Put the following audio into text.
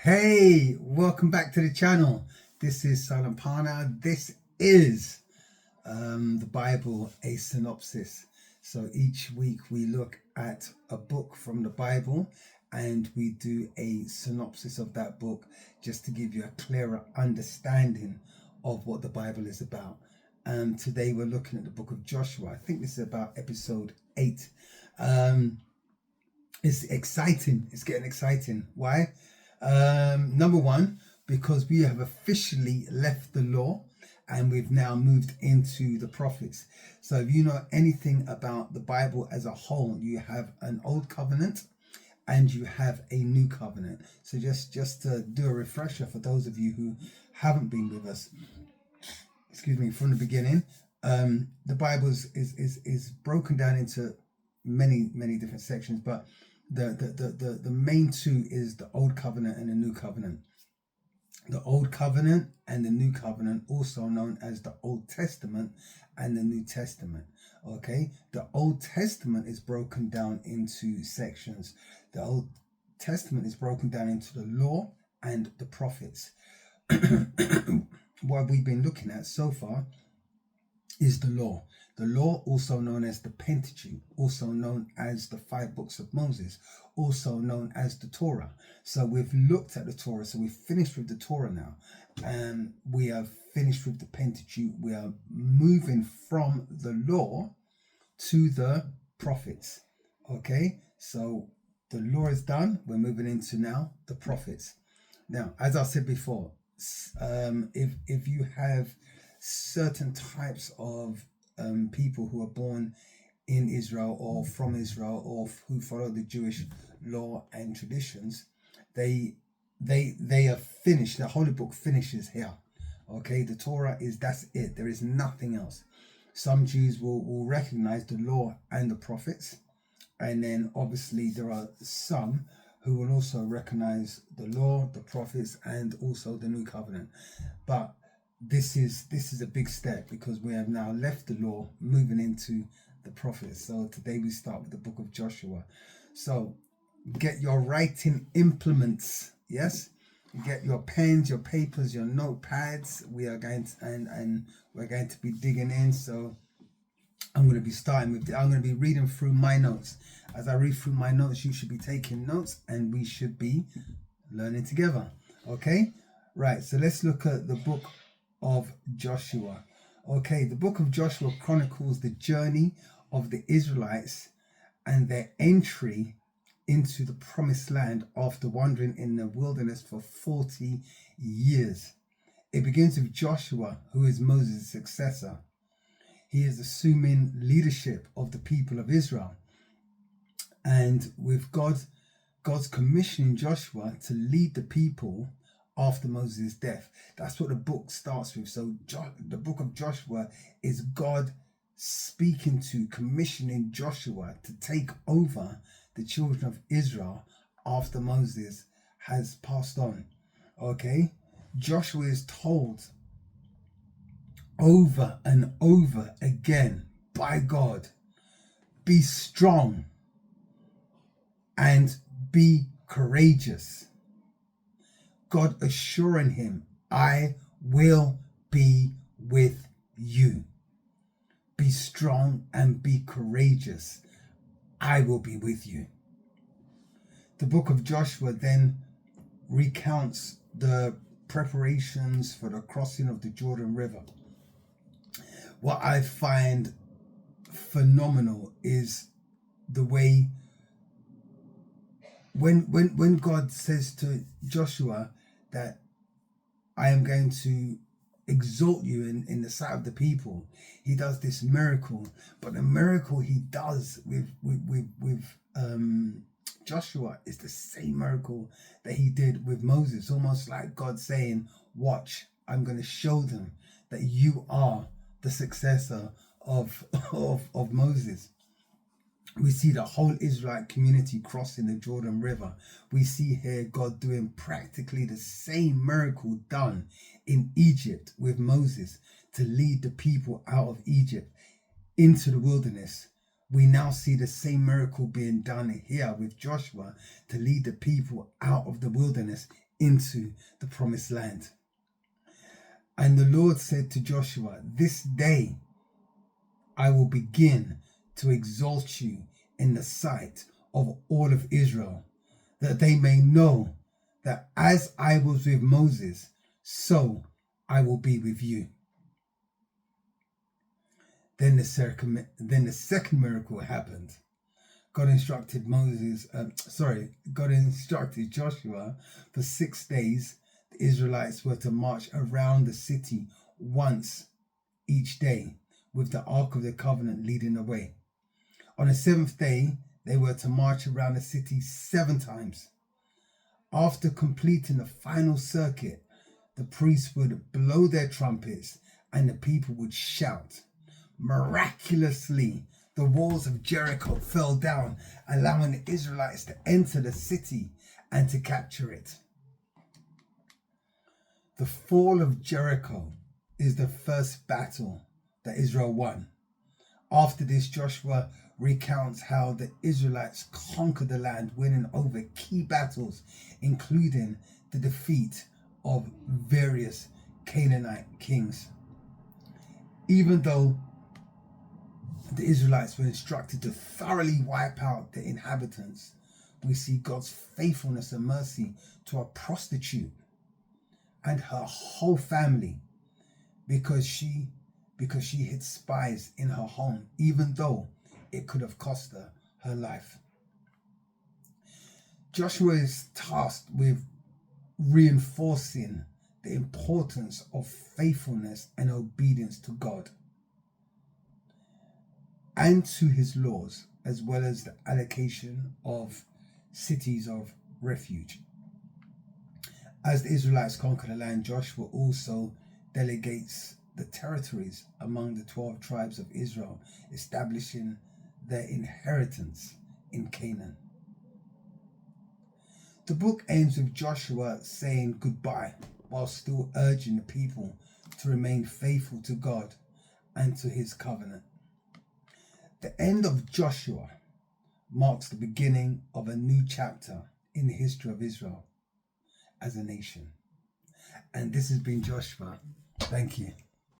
Hey, welcome back to the channel. This is Salampana. This is the Bible, a synopsis. So each week we look at a book from the Bible and we do a synopsis of that book just to give you a clearer understanding of what the Bible is about. Today we're looking at the book of Joshua. I think this is about episode 8. It's exciting. It's getting exciting. Why? Number one, because we have officially left the law and we've now moved into the prophets. So if you know anything about the Bible as a whole, you have an old covenant and you have a new covenant. So just to do a refresher for those of you who haven't been with us, from the beginning, the Bible is broken down into many different sections, but the main two is the Old Covenant and the New Covenant. The Old Covenant and the New Covenant, also known as the Old Testament and the New Testament. Okay, the Old Testament is broken down into sections. The Old Testament is broken down into the law and the prophets. What we've been looking at so far is the law. The law, also known as the Pentateuch, also known as the 5 books of Moses, also known as the Torah. So we've looked at the Torah. So we've finished with the Torah now. And we have finished with the Pentateuch. We are moving from the law to the prophets. Okay, so the law is done. We're moving into now the prophets. Now, as I said before, if you have certain types of people who are born in Israel or from Israel or who follow the Jewish law and traditions, they are finished. The Holy Book finishes here. Okay, the Torah that's it. There is nothing else. Some Jews will recognize the law and the prophets, and then obviously there are some who will also recognize the law, the prophets, and also the new covenant. But this is a big step because we have now left the law, moving into the prophets. So today we start with the book of Joshua. So get your writing implements. Yes, get your pens, your papers, your notepads. We are going to and we're going to be digging in. So I'm going to be starting with I'm going to be reading through my notes. As I read through my notes, you should be taking notes and we should be learning together. Okay, right, so let's look at the book of Joshua. Okay, the book of Joshua chronicles the journey of the Israelites and their entry into the promised land after wandering in the wilderness for 40 years. It begins with Joshua, who is Moses' successor. He is assuming leadership of the people of Israel, and with God's commissioning Joshua to lead the people after Moses' death. That's what the book starts with. So the book of Joshua is God speaking to, commissioning Joshua to take over the children of Israel after Moses has passed on. Okay, Joshua is told over and over again by God, be strong and be courageous. God assuring him, I will be with you. Be strong and be courageous. I will be with you. The book of Joshua then recounts the preparations for the crossing of the Jordan River. What I find phenomenal is the way when God says to Joshua that I am going to exalt you in the sight of the people, he does this miracle. But the miracle he does with Joshua is the same miracle that he did with Moses. Almost like God saying, watch, I'm going to show them that you are the successor of Moses. We see the whole Israelite community crossing the Jordan River. We see here God doing practically the same miracle done in Egypt with Moses to lead the people out of Egypt into the wilderness. We now see the same miracle being done here with Joshua to lead the people out of the wilderness into the promised land. And the Lord said to Joshua, "This day I will begin to exalt you in the sight of all of Israel, that they may know that as I was with Moses, so I will be with you." Then the second miracle happened. God instructed Joshua for 6 days. The Israelites were to march around the city once each day, with the Ark of the Covenant leading the way. On the 7th day, they were to march around the city 7 times. After completing the final circuit, the priests would blow their trumpets and the people would shout. Miraculously, the walls of Jericho fell down, allowing the Israelites to enter the city and to capture it. The fall of Jericho is the first battle that Israel won. After this, Joshua recounts how the Israelites conquered the land, winning over key battles, including the defeat of various Canaanite kings. Even though the Israelites were instructed to thoroughly wipe out the inhabitants, we see God's faithfulness and mercy to a prostitute and her whole family because she hid spies in her home, even though it could have cost her her life. Joshua is tasked with reinforcing the importance of faithfulness and obedience to God and to his laws, as well as the allocation of cities of refuge. As the Israelites conquer the land, Joshua also delegates the territories among the 12 tribes of Israel, establishing their inheritance in Canaan. The book ends with Joshua saying goodbye while still urging the people to remain faithful to God and to his covenant. The end of Joshua marks the beginning of a new chapter in the history of Israel as a nation. And this has been Joshua. Thank you.